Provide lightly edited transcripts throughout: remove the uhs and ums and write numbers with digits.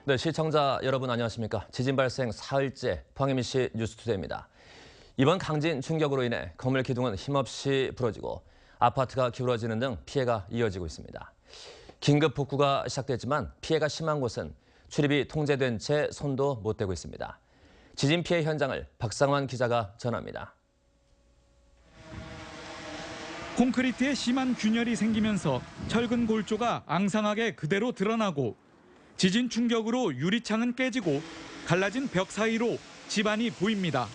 네, 시청자 여러분 안녕하십니까. 지진 발생 사흘째 포항 MBC 뉴스투데이입니다. 이번 강진 충격으로 인해 건물 기둥은 힘없이 부러지고 아파트가 기울어지는 등 피해가 이어지고 있습니다. 긴급 복구가 시작됐지만 피해가 심한 곳은 출입이 통제된 채 손도 못 대고 있습니다. 지진 피해 현장을 박상환 기자가 전합니다. 콘크리트에 심한 균열이 생기면서 철근 골조가 앙상하게 그대로 드러나고 지진 충격으로 유리창은 깨지고 갈라진 벽 사이로 집안이 보입니다.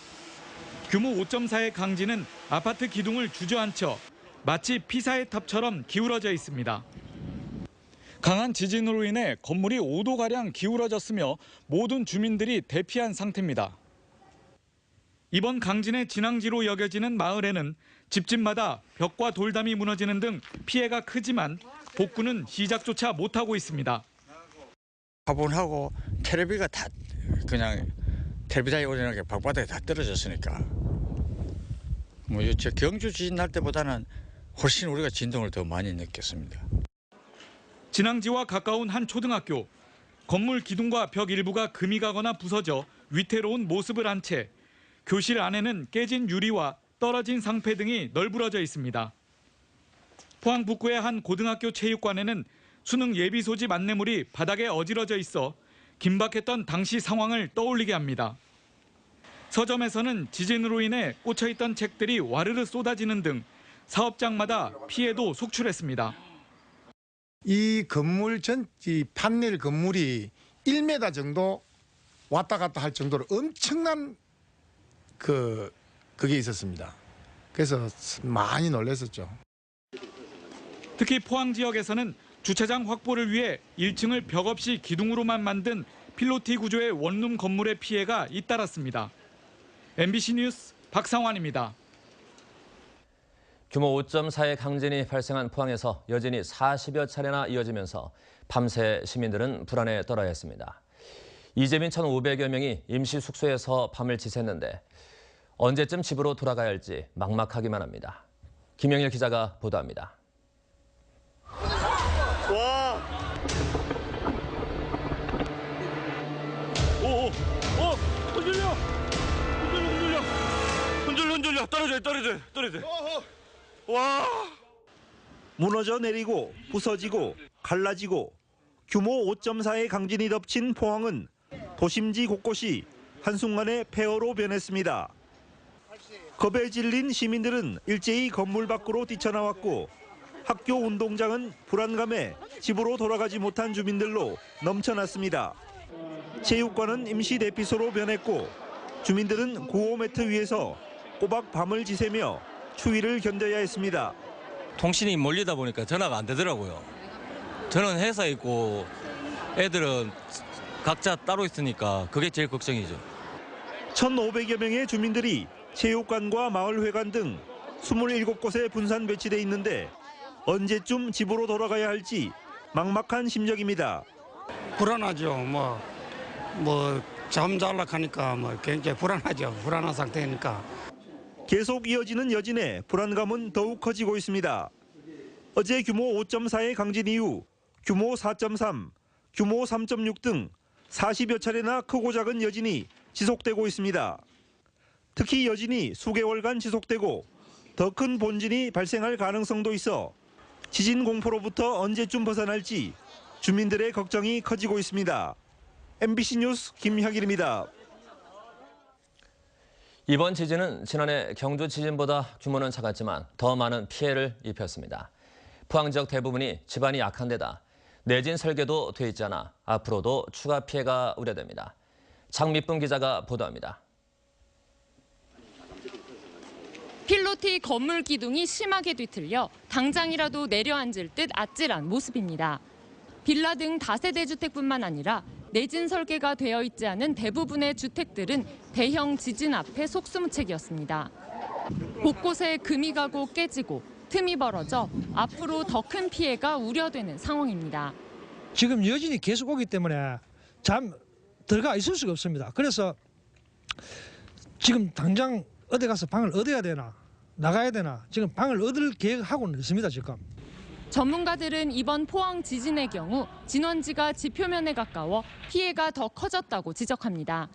규모 5.4의 강진은 아파트 기둥을 주저앉혀 마치 피사의 탑처럼 기울어져 있습니다. 강한 지진으로 인해 건물이 5도가량 기울어졌으며 모든 주민들이 대피한 상태입니다. 이번 강진의 진앙지로 여겨지는 마을에는 집집마다 벽과 돌담이 무너지는 등 피해가 크지만 복구는 시작조차 못하고 있습니다. 화분하고 텔레비가 다 그냥 텔레비전이 오르는 방바닥에 다 떨어졌으니까 저 경주 지진 날 때보다는 훨씬 우리가 진동을 더 많이 느꼈습니다. 진앙지와 가까운 한 초등학교. 건물 기둥과 벽 일부가 금이 가거나 부서져 위태로운 모습을 한 채 교실 안에는 깨진 유리와 떨어진 상패 등이 널브러져 있습니다. 포항 북구의 한 고등학교 체육관에는 수능 예비 소집 안내물이 바닥에 어지러져 있어 긴박했던 당시 상황을 떠올리게 합니다. 서점에서는 지진으로 인해 꽂혀있던 책들이 와르르 쏟아지는 등 사업장마다 피해도 속출했습니다. 이 건물 이 판넬 건물이 1m 정도 왔다 갔다 할 정도로 엄청난 그게 있었습니다. 그래서 많이 놀랐었죠. 특히 포항 지역에서는 주차장 확보를 위해 1층을 벽 없이 기둥으로만 만든 필로티 구조의 원룸 건물의 피해가 잇따랐습니다. MBC 뉴스 박상환입니다. 규모 5.4의 강진이 발생한 포항에서 여진이 40여 차례나 이어지면서 밤새 시민들은 불안에 떨어야 했습니다. 이재민 1,500여 명이 임시 숙소에서 밤을 지샜는데 언제쯤 집으로 돌아가야 할지 막막하기만 합니다. 김영일 기자가 보도합니다. 와! 흔들려! 떨어져! 와! 무너져 내리고 부서지고 갈라지고 규모 5.4의 강진이 덮친 포항은 도심지 곳곳이 한순간에 폐허로 변했습니다. 겁에 질린 시민들은 일제히 건물 밖으로 뛰쳐나왔고 학교 운동장은 불안감에 집으로 돌아가지 못한 주민들로 넘쳐났습니다. 체육관은 임시 대피소로 변했고 주민들은 구호 매트 위에서 꼬박 밤을 지새며 추위를 견뎌야 했습니다. 통신이 몰리다 보니까 전화가 안 되더라고요. 저는 회사에 있고 애들은 각자 따로 있으니까 그게 제일 걱정이죠. 1,500여 명의 주민들이 체육관과 마을회관 등 27곳에 분산 배치돼 있는데 언제쯤 집으로 돌아가야 할지 막막한 심정입니다. 불안하죠. 잠잘라 하니까 굉장히 불안하죠. 불안한 상태니까. 계속 이어지는 여진에 불안감은 더욱 커지고 있습니다. 어제 규모 5.4의 강진 이후 규모 4.3, 규모 3.6 등 40여 차례나 크고 작은 여진이 지속되고 있습니다. 특히 여진이 수개월간 지속되고 더 큰 본진이 발생할 가능성도 있어 지진 공포로부터 언제쯤 벗어날지 주민들의 걱정이 커지고 있습니다. MBC 뉴스 김혁일입니다. 이번 지진은 지난해 경주 지진보다 규모는 작았지만 더 많은 피해를 입혔습니다. 포항 지역 대부분이 지반이 약한 데다 내진 설계도 돼 있지 않아 앞으로도 추가 피해가 우려됩니다. 장미쁨 기자가 보도합니다. 필로티 건물 기둥이 심하게 뒤틀려 당장이라도 내려앉을 듯 아찔한 모습입니다. 빌라 등 다세대 주택뿐만 아니라 내진 설계가 되어 있지 않은 대부분의 주택들은 대형 지진 앞에 속수무책이었습니다. 곳곳에 금이 가고 깨지고 틈이 벌어져 앞으로 더 큰 피해가 우려되는 상황입니다. 지금 여진이 계속 오기 때문에 잠 들어가 있을 수가 없습니다. 그래서 지금 당장 어디 가서 방을 얻어야 되나 나가야 되나 지금 방을 얻을 계획하고는 있습니다. 지금. 전문가들은 이번 포항 지진의 경우 진원지가 지표면에 가까워 피해가 더 커졌다고 지적합니다.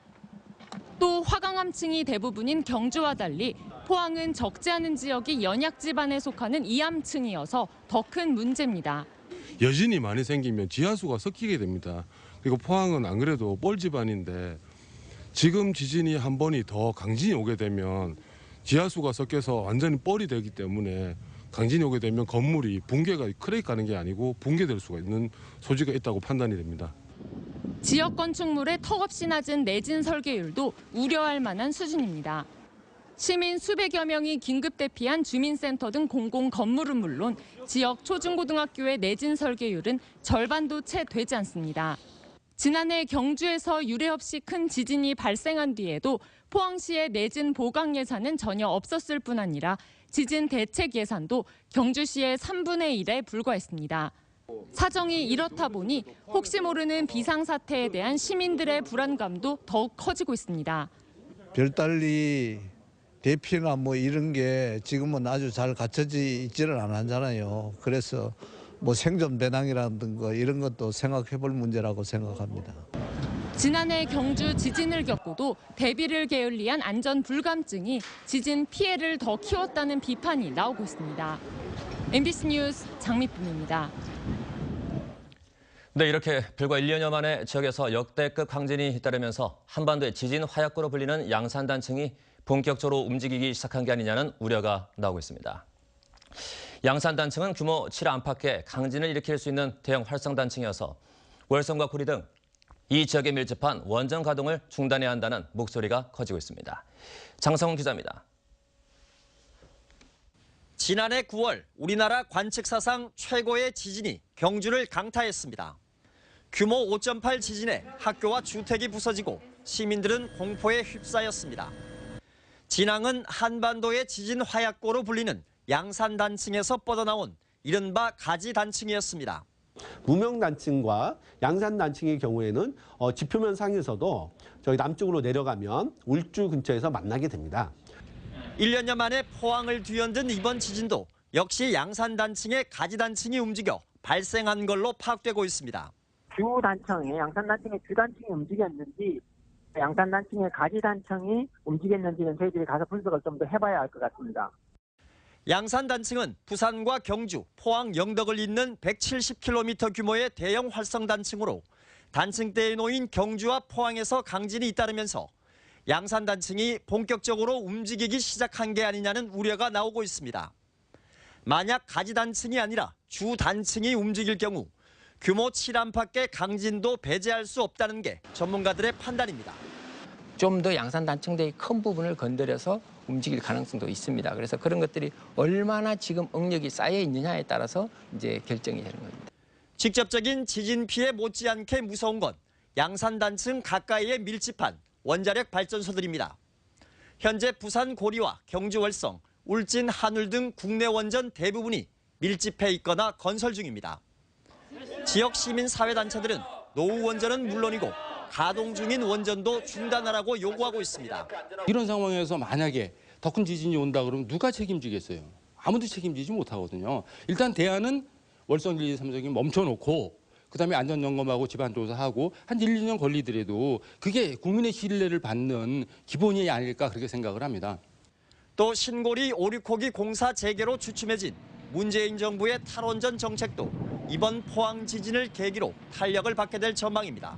또 화강암층이 대부분인 경주와 달리 포항은 적지 않은 지역이 연약 지반에 속하는 이암층이어서 더 큰 문제입니다. 여진이 많이 생기면 지하수가 섞이게 됩니다. 그리고 포항은 안 그래도 뻘 지반인데 지금 지진이 한 번이 더 강진이 오게 되면 지하수가 섞여서 완전히 뻘이 되기 때문에 강진이 오게 되면 건물이 붕괴가 크레이크 가는 게 아니고 붕괴될 수가 있는 소지가 있다고 판단이 됩니다. 지역 건축물의 턱없이 낮은 내진 설계율도 우려할 만한 수준입니다. 시민 수백여 명이 긴급 대피한 주민센터 등 공공 건물은 물론 지역 초중고등학교의 내진 설계율은 절반도 채 되지 않습니다. 지난해 경주에서 유례 없이 큰 지진이 발생한 뒤에도 포항시의 내진 보강 예산은 전혀 없었을 뿐 아니라 지진 대책 예산도 경주시의 3분의 1에 불과했습니다. 사정이 이렇다 보니 혹시 모르는 비상사태에 대한 시민들의 불안감도 더욱 커지고 있습니다. 별달리 대피나 뭐 이런 게 지금은 아주 잘 갖춰져 있지는 않잖아요. 그래서 뭐 생존 배낭이라든가 이런 것도 생각해 볼 문제라고 생각합니다. 지난해 경주 지진을 겪고도 대비를 게을리한 안전 불감증이 지진 피해를 더 키웠다는 비판이 나오고 있습니다. MBC 뉴스 장미쁨입니다. 네, 이렇게 불과 1년여 만에 지역에서 역대급 강진이 잇따르면서 한반도의 지진 화약고로 불리는 양산단층이 본격적으로 움직이기 시작한 게 아니냐는 우려가 나오고 있습니다. 양산단층은 규모 7 안팎의 강진을 일으킬 수 있는 대형 활성단층이어서 월성과 구리 등 이 지역에 밀집한 원전 가동을 중단해야 한다는 목소리가 커지고 있습니다. 장성훈 기자입니다. 지난해 9월 우리나라 관측 사상 최고의 지진이 경주를 강타했습니다. 규모 5.8 지진에 학교와 주택이 부서지고 시민들은 공포에 휩싸였습니다. 진앙은 한반도의 지진 화약고로 불리는 양산단층에서 뻗어나온 이른바 가지단층이었습니다. 무명단층과 양산단층의 경우에는 지표면 상에서도 저희 남쪽으로 내려가면 울주 근처에서 만나게 됩니다. 1년여 만에 포항을 뒤흔든 이번 지진도 역시 양산단층의 가지단층이 움직여 발생한 걸로 파악되고 있습니다. 주단층의 양산단층의 주단층이 움직였는지 양산단층의 가지단층이 움직였는지는 저희들이 가서 분석을 좀 더 해봐야 할 것 같습니다. 양산단층은 부산과 경주, 포항, 영덕을 잇는 170km 규모의 대형 활성단층으로 단층대에 놓인 경주와 포항에서 강진이 잇따르면서 양산단층이 본격적으로 움직이기 시작한 게 아니냐는 우려가 나오고 있습니다. 만약 가지단층이 아니라 주단층이 움직일 경우 규모 7 안팎의 강진도 배제할 수 없다는 게 전문가들의 판단입니다. 좀 더 양산단층대의 큰 부분을 건드려서 움직일 가능성도 있습니다. 그래서 그런 것들이 얼마나 지금 응력이 쌓여 있느냐에 따라서 이제 결정이 되는 겁니다. 직접적인 지진 피해 못지않게 무서운 건 양산단층 가까이에 밀집한 원자력 발전소들입니다. 현재 부산 고리와 경주 월성, 울진 한울 등 국내 원전 대부분이 밀집해 있거나 건설 중입니다. 지역 시민사회단체들은 노후 원전은 물론이고 가동 중인 원전도 중단하라고 요구하고 있습니다. 이런 상황에서 만약에 더 큰 지진이 온다 그러면 누가 책임지겠어요? 아무도 책임지지 못하거든요. 일단 대안은 월성 1, 2, 3석이 멈춰놓고 그다음에 안전점검하고 집안조사하고 한 1, 2년 걸리더라도 그게 국민의 신뢰를 받는 기본이 아닐까 그렇게 생각을 합니다. 또 신고리 오륙호기 공사 재개로 주춤해진 문재인 정부의 탈원전 정책도 이번 포항 지진을 계기로 탄력을 받게 될 전망입니다.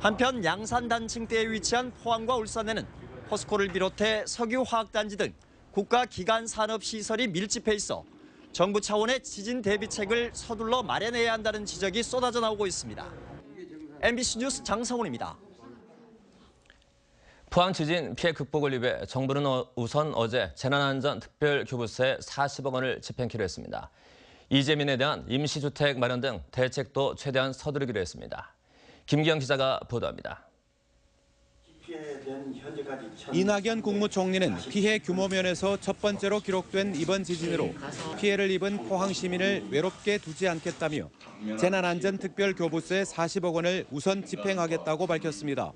한편 양산단층대에 위치한 포항과 울산에는 포스코를 비롯해 석유화학단지 등 국가기관 산업시설이 밀집해 있어 정부 차원의 지진 대비책을 서둘러 마련해야 한다는 지적이 쏟아져 나오고 있습니다. MBC 뉴스 장성훈입니다. 포항 지진 피해 극복을 위해 정부는 우선 어제 재난안전특별교부서에 40억 원을 집행키로 했습니다. 이재민에 대한 임시주택 마련 등 대책도 최대한 서두르기로 했습니다. 김기영 기자가 보도합니다. 이낙연 국무총리는 피해 규모 면에서 첫 번째로 기록된 이번 지진으로 피해를 입은 포항 시민을 외롭게 두지 않겠다며 재난안전특별교부서에 40억 원을 우선 집행하겠다고 밝혔습니다.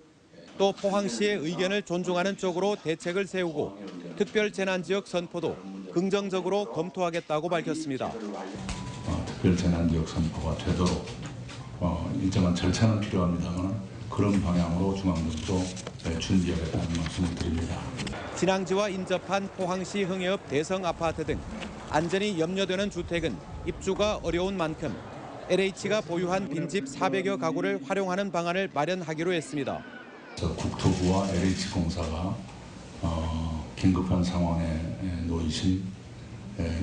또 포항시의 의견을 존중하는 쪽으로 대책을 세우고 특별재난지역 선포도 긍정적으로 검토하겠다고 밝혔습니다. 특별재난지역 선포가 되도록 일정한 절차는 필요합니다만 그런 방향으로 중앙정부도 준비하겠다는 말씀을 드립니다. 진앙지와 인접한 포항시 흥해읍 대성아파트 등 안전이 염려되는 주택은 입주가 어려운 만큼 LH가 보유한 빈집 400여 가구를 활용하는 방안을 마련하기로 했습니다. 국토부와 LH공사가 긴급한 상황에 놓이신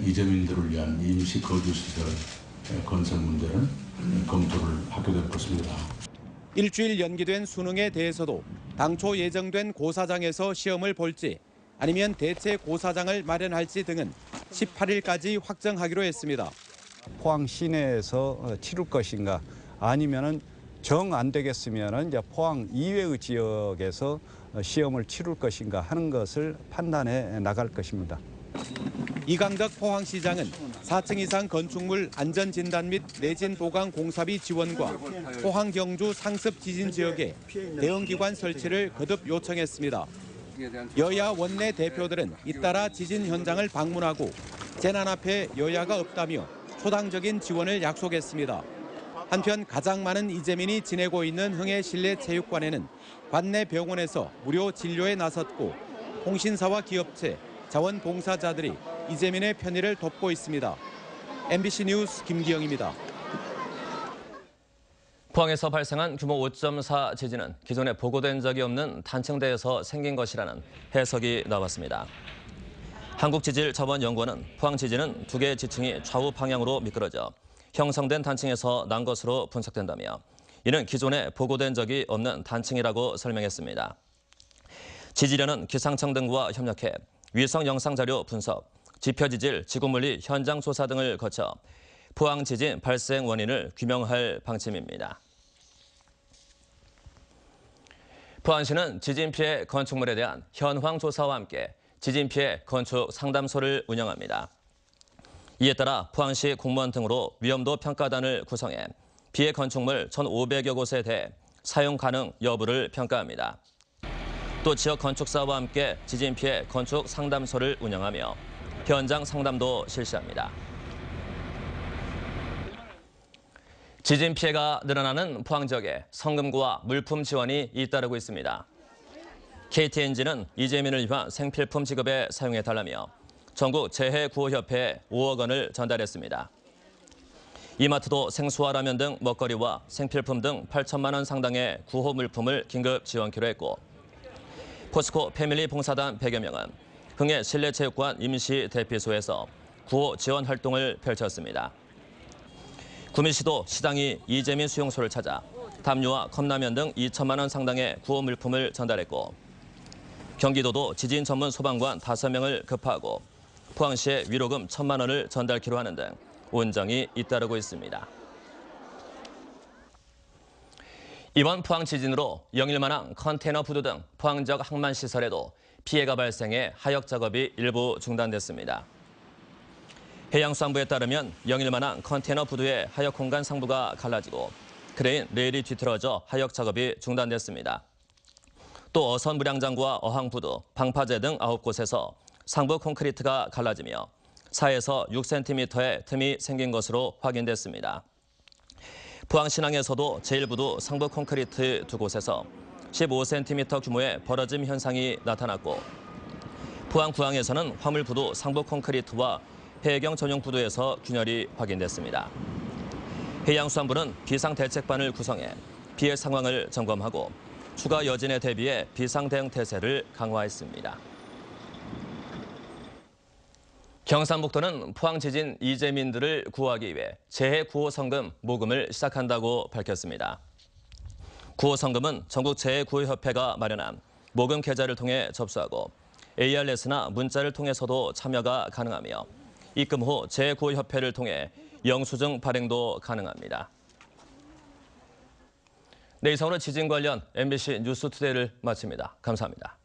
이재민들을 위한 임시 거주시설 건설 문제는 검토를 하게 될 것입니다. 일주일 연기된 수능에 대해서도 당초 예정된 고사장에서 시험을 볼지 아니면 대체 고사장을 마련할지 등은 18일까지 확정하기로 했습니다. 포항 시내에서 치룰 것인가 아니면은 정 안 되겠으면은 이제 포항 이외의 지역에서 시험을 치룰 것인가 하는 것을 판단해 나갈 것입니다. 이강덕 포항시장은 4층 이상 건축물 안전진단 및 내진 보강 공사비 지원과 포항 경주 상습 지진 지역에 대응기관 설치를 거듭 요청했습니다. 여야 원내 대표들은 잇따라 지진 현장을 방문하고 재난 앞에 여야가 없다며 초당적인 지원을 약속했습니다. 한편 가장 많은 이재민이 지내고 있는 흥해 실내체육관에는 관내 병원에서 무료 진료에 나섰고 통신사와 기업체, 자원봉사자들이 이재민의 편의를 돕고 있습니다. MBC 뉴스 김기영입니다. 포항에서 발생한 규모 5.4 지진은 기존에 보고된 적이 없는 단층대에서 생긴 것이라는 해석이 나왔습니다. 한국지질자원연구원은 포항 지진은 두 개의 지층이 좌우 방향으로 미끄러져 형성된 단층에서 난 것으로 분석된다며 이는 기존에 보고된 적이 없는 단층이라고 설명했습니다. 지질연은 기상청 등과 협력해 위성 영상 자료 분석, 지표지질, 지구물리 현장 조사 등을 거쳐 포항 지진 발생 원인을 규명할 방침입니다. 포항시는 지진 피해 건축물에 대한 현황 조사와 함께 지진 피해 건축 상담소를 운영합니다. 이에 따라 포항시 공무원 등으로 위험도 평가단을 구성해 피해 건축물 1,500여 곳에 대해 사용 가능 여부를 평가합니다. 또 지역 건축사와 함께 지진 피해 건축 상담소를 운영하며 현장 상담도 실시합니다. 지진 피해가 늘어나는 포항 지역에 성금구와 물품 지원이 잇따르고 있습니다. KTNG는 이재민을 위한 생필품 지급에 사용해달라며 전국 재해구호협회에 5억 원을 전달했습니다. 이마트도 생수와 라면 등 먹거리와 생필품 등 8천만 원 상당의 구호 물품을 긴급 지원키로 했고 포스코 패밀리 봉사단 100여 명은 흥해 실내체육관 임시 대피소에서 구호 지원 활동을 펼쳤습니다. 구미시도 시장이 이재민 수용소를 찾아 담요와 컵라면 등 2천만 원 상당의 구호 물품을 전달했고 경기도도 지진 전문 소방관 5명을 급파하고 포항시에 위로금 1,000만 원을 전달키로 하는 등 온정이 잇따르고 있습니다. 이번 포항 지진으로 영일만항, 컨테이너 부두 등 포항 지역 항만시설에도 피해가 발생해 하역 작업이 일부 중단됐습니다. 해양수산부에 따르면 영일만항 컨테이너 부두의 하역 공간 상부가 갈라지고 크레인 레일이 뒤틀어져 하역 작업이 중단됐습니다. 또 어선 무량장과 어항 부두, 방파제 등 9곳에서 상부 콘크리트가 갈라지며 4에서 6cm의 틈이 생긴 것으로 확인됐습니다. 포항신항에서도 제1부두 상부 콘크리트 2곳에서 15cm 규모의 벌어짐 현상이 나타났고 포항구항에서는 화물부두 상부 콘크리트와 해경 전용 부두에서 균열이 확인됐습니다. 해양수산부는 비상대책반을 구성해 피해 상황을 점검하고 추가 여진에 대비해 비상대응 태세를 강화했습니다. 경상북도는 포항 지진 이재민들을 구하기 위해 재해구호성금 모금을 시작한다고 밝혔습니다. 구호성금은 전국재해구호협회가 마련한 모금 계좌를 통해 접수하고 ARS나 문자를 통해서도 참여가 가능하며 입금 후 재해구호협회를 통해 영수증 발행도 가능합니다. 네, 이상으로 지진 관련 MBC 뉴스투데이를 마칩니다. 감사합니다.